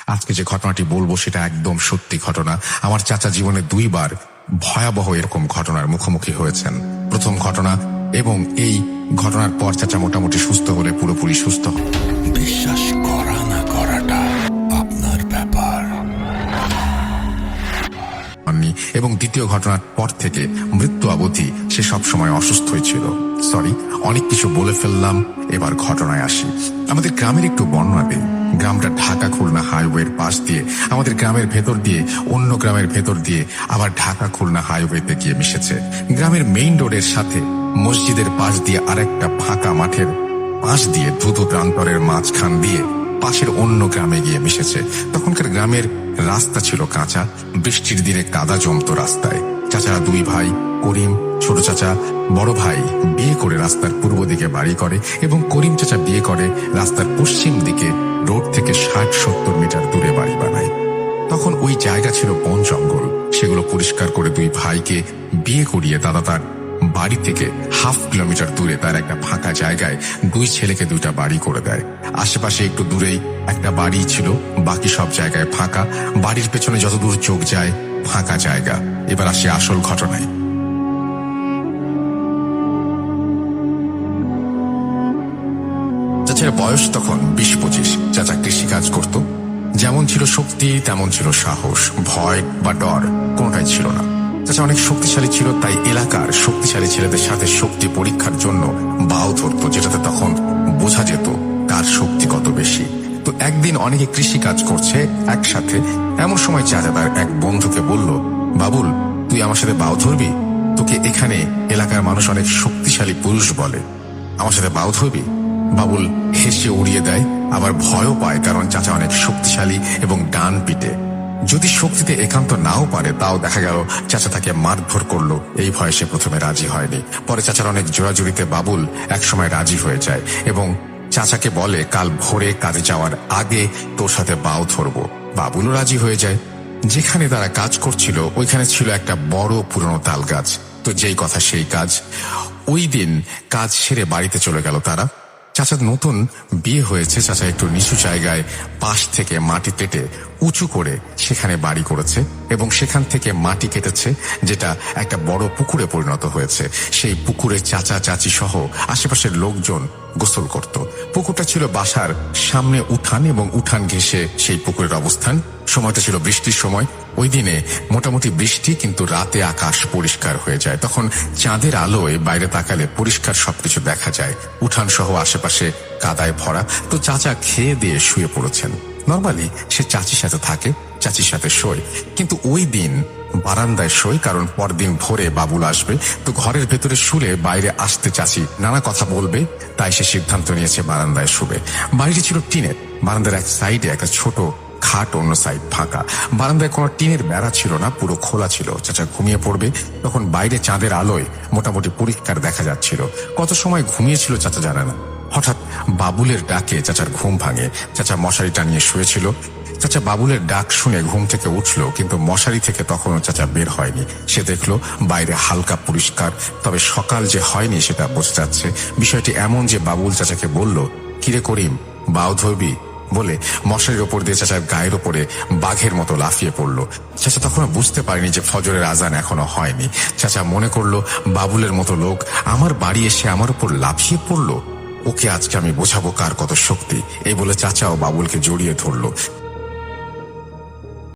আজকে যে ঘটনাটি বলবো সেটা একদম সত্যি ঘটনা। আমার চাচা জীবনে 2 বার ভয়াবহ এরকম ঘটনার মুখোমুখি হয়েছেন। প্রথম ঘটনা, এবং এই ঘটনার পর চাচা মোটামুটি সুস্থ হলে পুরোপুরি সুস্থ বিশ্বাস করা না করাটা আপনার ব্যাপার। এবং দ্বিতীয় ঘটনার পর থেকে মৃত্যু অবধি সে সবসময় অসুস্থই ছিল। সরি, অনেক কিছু বলে ফেললাম, এবার ঘটনায় আসি। আমাদের গ্রামের একটু বর্ণনা দিই। গ্রামটা ঢাকা খুলনা হাইওয়ের পাশ দিয়ে, আমাদের গ্রামের ভেতর দিয়ে, অন্য গ্রামের ভেতর দিয়ে, আবার ঢাকা খুলনা হাইওয়েতে গিয়ে মিশেছে। গ্রামের মেইন রোডের সাথে মসজিদের পাশ দিয়ে আরেকটা ফাঁকা মাঠের পাশ দিয়ে ধুধু প্রান্তরের মাঝখান দিয়ে পাশের অন্য গ্রামে গিয়ে মিশেছে। তখনকার গ্রামের রাস্তা ছিল কাঁচা, বৃষ্টির দিনে কাদা জমতো রাস্তায়। চাচারা 2 ভাই, করিম ছোট চাচা, বড় ভাই বিয়ে করে রাস্তার পূর্ব দিকে বাড়ি করে, এবং করিম চাচা বিয়ে করে রাস্তার পশ্চিম দিকে রোড থেকে 60-70 মিটার দূরে বাড়ি বানায়। তখন ওই জায়গা ছিল বন জঙ্গল। সেগুলো পরিষ্কার করে 2 ভাইকে বিয়ে করিয়ে দাদা তার বাড়ি থেকে 1/2 কিলোমিটার দূরে তার একটা ফাঁকা জায়গায় 2 ছেলেকে 2টা বাড়ি করে দেয়। আশেপাশে একটু দূরেই একটা বাড়ি ছিল, বাকি সব জায়গায় ফাঁকা। বাড়ির পেছনে যতদূর চোখ যায় ফাঁকা জায়গা। এবার আসে আসল ঘটনায়। চাচার বয়স তখন 20-25। চাচা কৃষিকাজ করত। যেমন ছিল শক্তি তেমন ছিল সাহস। ভয় বা ডর কোনোটাই ছিল না। চাচা অনেক শক্তিশালী ছিল, তাই এলাকার শক্তিশালী ছেলেদের সাথে শক্তি পরীক্ষার জন্য বাও ধরত, যেটাতে তখন বোঝা যেত কার শক্তি কত বেশি। তো একদিন অনেকে কৃষি কাজ করছে একসাথে। এমন সময় চাচা তার এক বন্ধুকে বলল, বাবুল, তুই আমার সাথে বাও ধরবি? তোকে এখানে এলাকার মানুষ অনেক শক্তিশালী পুরুষ বলে, আমার সাথে বাও ধরবি? বাবুল হেসে উড়িয়ে দেয়, আবার ভয়ও পায়, কারণ চাচা অনেক শক্তিশালী এবং ডান পিটে। যদি শক্তিতে একান্ত নাও পারে, তাও দেখা গেল চাচা তাকে মারধর করলো। এই ভয়ে সে প্রথমে রাজি হয়নি। পরে চাচার অনেক জোরাজুরিতে বাবুল একসময় রাজি হয়ে যায় এবং চাচাকে বলে, কাল ভোরে কাজে যাওয়ার আগে তোর সাথে বাও ধরবো। বাবুলও রাজি হয়ে যায়। যেখানে তারা কাজ করছিল ওইখানে ছিল একটা বড় পুরনো তাল গাছ। তো যেই কথা সেই কাজ। ওই দিন কাজ সেরে বাড়িতে চলে গেল তারা। চাচার নতুন বিয়ে হয়েছে। চাচা একটু নিচু জায়গায় পাশ থেকে মাটি কেটে উঁচু করে সেখানে বাড়ি করেছে, এবং সেখান থেকে মাটি কেটেছে, যেটা একটা বড় পুকুরে পরিণত হয়েছে। সেই পুকুরে চাচা চাচি সহ আশেপাশের লোকজন গোসল করত। পুকুরটা ছিল বাসার সামনে উঠান, এবং উঠান ঘেঁষে সেই পুকুরের অবস্থান। সময়টা ছিল বৃষ্টির সময়। ওই দিনে মোটামুটি বৃষ্টি, কিন্তু রাতে আকাশ পরিষ্কার হয়ে যায়। তখন চাঁদের আলোয় বাইরে তাকালে পরিষ্কার সবকিছু দেখা যায়। উঠান সহ আশেপাশে কাদায় ভরা। তো চাচা খেয়ে দিয়ে শুয়ে পড়েছেন। নর্মালি সে চাচির সাথে থাকে, চাচির সাথে শোয়, কিন্তু ওই দিন বারান্দায় শোয়, কারণ পরদিন ভোরে বাবুল আসবে। তো ঘরের ভেতরে শুলে বাইরে আসতে চাচি নানা কথা বলবে, তাই সে সিদ্ধান্ত নিয়েছে বারান্দায় শুবে। বাড়িটি ছিল টিনের। বারান্দার এক সাইডে একটা ছোট খাট, অন্য সাইড ফাঁকা। বারান্দায় কোনো টিনের বেড়া ছিল না, পুরো খোলা ছিল। চাচা ঘুমিয়ে পড়বে, তখন বাইরে চাঁদের আলোয় মোটামুটি পরিষ্কার দেখা যাচ্ছিল। কত সময় ঘুমিয়েছিল চাচা জানে না। হঠাৎ বাবুলের ডাকে চাচার ঘুম ভাঙে। চাচা মশারি টানিয়ে শুয়েছিল। চাচা বাবুলের ডাক শুনে ঘুম থেকে উঠল, কিন্তু মশারি থেকে তখনও চাচা বের হয়নি। সে দেখলো বাইরে হালকা পরিষ্কার, তবে সকাল যে হয়নি সেটা বোঝা যাচ্ছে। বিষয়টি এমন যে বাবুল চাচাকে বলল, কিরে করিম, বাও ধরবি? বলে মশারির ওপর দিয়ে চাচার গায়ের ওপরে বাঘের মতো লাফিয়ে পড়ল। চাচা তখনও বুঝতে পারেনি যে ফজরের আজান এখনো হয়নি। চাচা মনে করলো, বাবুলের মতো লোক আমার বাড়ি এসে আমার উপর লাফিয়ে পড়লো, ওকে আজকে আমি বোঝাবো কার কত শক্তি। এই বলে চাচাও বাবুলকে জড়িয়ে ধরলো।